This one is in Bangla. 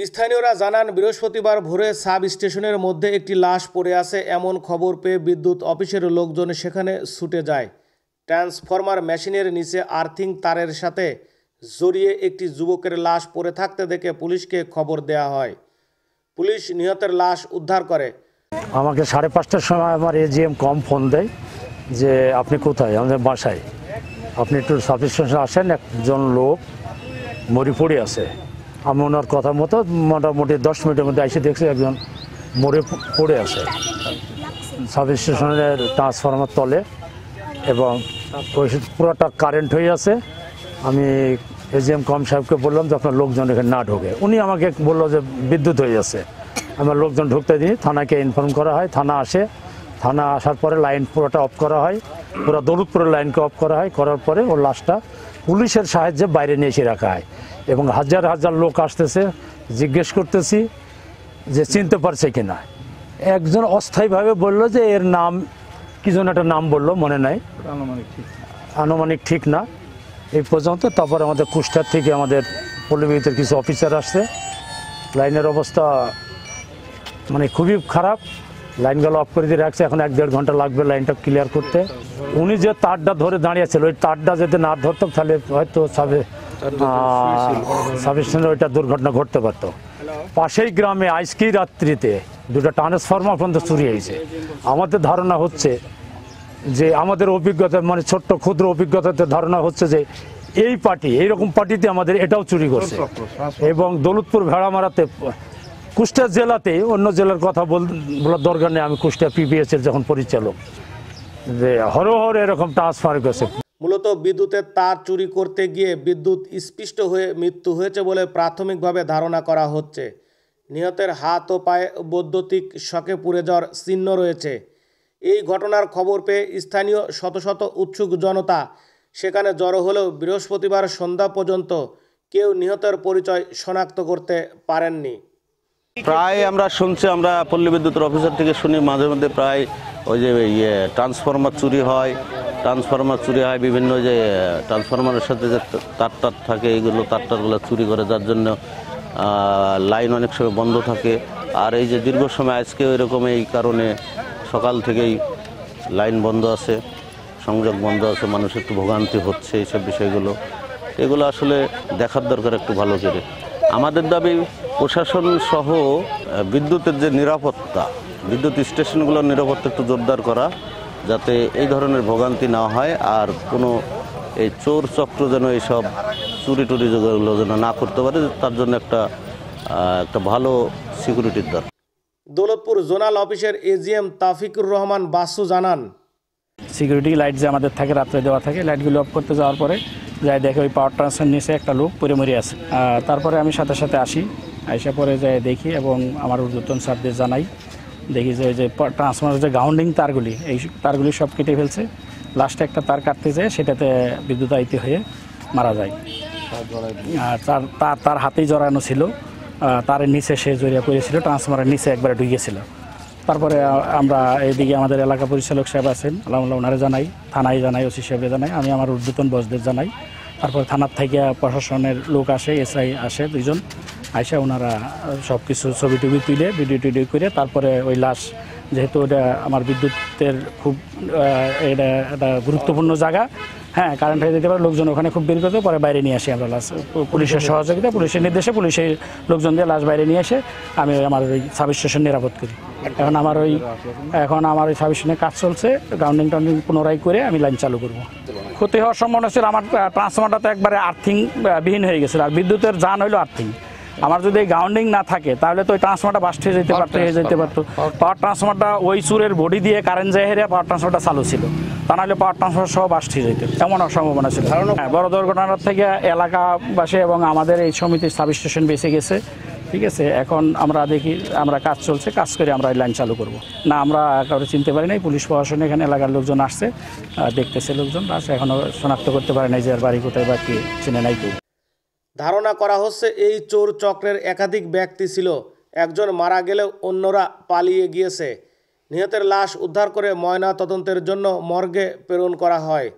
স্থানীয়রা জানান, বৃহস্পতিবার ভোরে সাব স্টেশনের মধ্যে একটি লাশ পড়ে আছে এমন খবর পেয়ে বিদ্যুৎ অফিসের লোকজন সেখানে ছুটে যায়। ট্রান্সফরমার মেশিনের নিচে আর্থিং তারের সাথে জড়িয়ে একটি যুবকের লাশ পড়ে থাকতে দেখে পুলিশকে খবর দেওয়া হয়। পুলিশ নিহতের লাশ উদ্ধার করে। আমাকে 5:30টার সময় আমার এজিএম ফোন দেয় যে আপনি কোথায়? আমাদের বাসায়। আপনি একটু সাব স্টেশনে আসেন, একজন লোক মরে পড়ে আছে। আমি ওনার কথা মতো মোটামুটি 10 মিনিটের মধ্যে এসে দেখছি একজন মরে পড়ে আছে সাব স্টেশনের ট্রান্সফরমার তলে, এবং ওই পুরোটা কারেন্ট হয়ে আছে। আমি এজিএম সাহেবকে বললাম যে আপনার লোকজন এখানে না ঢোকে। উনি আমাকে বললো যে বিদ্যুৎ হয়ে আছে। আমার লোকজন ঢুকতে দিই, থানাকে ইনফর্ম করা হয়, থানা আসে। থানা আসার পরে লাইন পুরোটা অফ করা হয়, পুরো দৌলতপুরের লাইনকে অফ করা হয়। করার পরে ওর লাশটা পুলিশের সাহায্যে বাইরে নিয়ে এসে রাখা হয়, এবং হাজার হাজার লোক আসতেছে। জিজ্ঞেস করতেছি যে চিনতে পারছে কিনা। একজন অস্থায়ীভাবে বলল যে এর নাম কি যেন একটা নাম বললো, মনে নাই, আনুমানিক ঠিক না এই পর্যন্ত। তারপর আমাদের কুষ্টার থেকে আমাদের পল্লী কিছু অফিসার আসছে। লাইনের অবস্থা মানে খুবই খারাপ, লাইনগুলো অফ করে দিয়ে রাখছে। এখন 1-1.5 ঘন্টা লাগবে লাইনটা ক্লিয়ার করতে। উনি যে তারটা ধরে দাঁড়িয়েছিল, ওই তারটা যদি না ধরতাম তাহলে হয়তো সাবস্টেশনে ওইটা দুর্ঘটনা ঘটতে পারত। পাশেই গ্রামে আজকে রাত্রিতে 2টা ট্রান্সফরমার পর্যন্ত চুরি হয়েছে। আমাদের ধারণা হচ্ছে যে, আমাদের অভিজ্ঞতা মানে ছোট্ট ক্ষুদ্র অভিজ্ঞতাতে ধারণা হচ্ছে যে এই পার্টি, এইরকম পার্টিতে আমাদের এটাও চুরি করছে। এবং দৌলতপুর ভেড়ামারাতে, কুষ্টিয়া জেলাতে, অন্য জেলার কথা বলার দরকার নেই, আমি কুষ্টিয়া পিপিএস এর যখন পরিচালক, যে হরহর এরকম ট্রান্সফার করছে। মূলত বিদ্যুতের তার চুরি করতে গিয়ে বিদ্যুৎ স্পৃষ্ট হয়ে মৃত্যু হয়েছে বলে প্রাথমিকভাবে ধারণা করা হচ্ছে। নিহতের হাত ও পায়ে বৈদ্যুতিক শকে পুড়ে যাওয়ার চিহ্ন রয়েছে। এই ঘটনার খবর পেয়ে স্থানীয় শত শত উৎসুক জনতা সেখানে জড়ো হলেও বৃহস্পতিবার সন্ধ্যা পর্যন্ত কেউ নিহতের পরিচয় শনাক্ত করতে পারেননি। প্রায় আমরা শুনছি, আমরা পল্লী বিদ্যুতের অফিসার থেকে শুনি মাঝে মধ্যে প্রায় ওই যে ট্রান্সফরমার চুরি হয়, বিভিন্ন যে ট্রান্সফরমারের সাথে যে তার থাকে, এইগুলো তারগুলো চুরি করে, যার জন্য লাইন অনেক সময় বন্ধ থাকে। আর এই যে দীর্ঘ সময় আজকে এরকম এই কারণে সকাল থেকেই লাইন বন্ধ আছে, সংযোগ বন্ধ আছে, মানুষ একটু ভোগান্তি হচ্ছে এইসব বিষয়গুলো। এগুলো আসলে দেখার দরকার একটু ভালো করে। আমাদের দাবি প্রশাসন সহ বিদ্যুতের যে নিরাপত্তা, বিদ্যুৎ স্টেশনগুলোর নিরাপত্তা একটু জোরদার করা, যাতে এই ধরনের ভোগান্তি না হয়। আর কোনো এই চোর চক্র যেন এইসব চুরি টুরি যেগুলো যেন না করতে পারে, তার জন্য একটা ভালো সিকিউরিটির দরকার। দৌলতপুর জোনাল অফিসের এজিএম তাফিকুর রহমান বাসু জানান, সিকিউরিটি লাইট যে আমাদের থাকে, রাত্রে দেওয়া থাকে, লাইটগুলো অফ করতে যাওয়ার পরে যাই দেখে ওই পাওয়ার ট্রান্সফার নিচে একটা লোক পড়ে মরে আছে। তারপরে আমি সাথে সাথে আইসা পরে যাই দেখি এবং আমার ঊর্ধ্বতন স্যারদের জানাই। দেখি যে ওই যে ট্রান্সফারের যে গ্রাউন্ডিং তারগুলি, এই তারগুলি সব কেটে ফেলছে। লাস্টে একটা তার কাটতে যায়, সেটাতে বিদ্যুতায়িত হয়ে মারা যায়। তার হাতেই জড়ানো ছিল, তার নিচে সে জড়িয়ে পড়েছিল, ট্রান্সফারের নিচে একবারে ঢুকেছিল। তারপরে আমরা এইদিকে আমাদের এলাকা পরিচালক সাহেব আছেন, আলহামদুলিল্লাহ, ওনারে জানাই, থানায় জানাই, ওসি সাহেবরে জানাই, আমি আমার ঊর্ধ্বতন বসদের জানাই। তারপর থানার থেকে প্রশাসনের লোক আসে, এসআই আসে 2 জন, আইসা ওনারা সব কিছু ছবি টবি তুলে ভিডিও টিডিও করে তারপরে ওই লাশ, যেহেতু ওটা আমার বিদ্যুতের খুব এটা একটা গুরুত্বপূর্ণ জায়গা, হ্যাঁ, কারেন্ট হয়ে যেতে পারে, লোকজন ওখানে খুব বের করতে, পরে বাইরে নিয়ে আসি আমরা লাশ। পুলিশের সহযোগিতা, পুলিশের নির্দেশে, পুলিশের লোকজন দিয়ে লাশ বাইরে নিয়ে এসে আমি আমার ওই সাব স্টেশন নিরাপদ করি। এখন আমার ওই সাব স্টেশনে কাজ চলছে, গ্রাউন্ডিং টাউন্ডিং পুনরায় করে আমি লাইন চালু করব। ক্ষতি হওয়ার সম্ভাবনা ছিল, আমার ট্রান্সফরমারটা তো একবারে আর্থিং বিহীন হয়ে গেছিলো। আর বিদ্যুতের জান হইলো আর্থিং। আমার যদি এই গ্রাউন্ডিং না থাকে তাহলে তো ওই ট্রান্সফরমারটা বাস্ট হয়ে যেতে পারতো। পাওয়ার ট্রান্সফরমারটা ওই চুরের বডি দিয়ে কারেন্ট যায় হেরে পাওয়ার ট্রান্সফরমারটা চালু ছিল, তা নাহলে পাওয়ার ট্রান্সফরমার সহ বাস্ট হয়ে যেত, এমন সম্ভাবনা ছিল। বড় দুর্ঘটনার থেকে এলাকাবাসী এবং আমাদের এই সমিতির সাব স্টেশন বেঁচে গেছে। ঠিক আছে, এখন আমরা দেখি, আমরা কাজ চলছে, কাজ করে আমরা লাইন চালু করব। না, আমরা কাউকে চিনতে পারি নাই। পুলিশ প্রশাসন এখানে এলাকার লোকজন আসছে, দেখতেছে লোকজন, এখনও শনাক্ত করতে পারে নাই যে আর বাড়ি কোথায় বা কি চিনে নাই কেউ। ধারণা করা হচ্ছে এই চোর চক্রের একাধিক ব্যক্তি ছিল, একজন মারা গেলেও অন্যরা পালিয়ে গিয়েছে। নিহতের লাশ উদ্ধার করে ময়না তদন্তের জন্য মর্গে প্রেরণ করা হয়।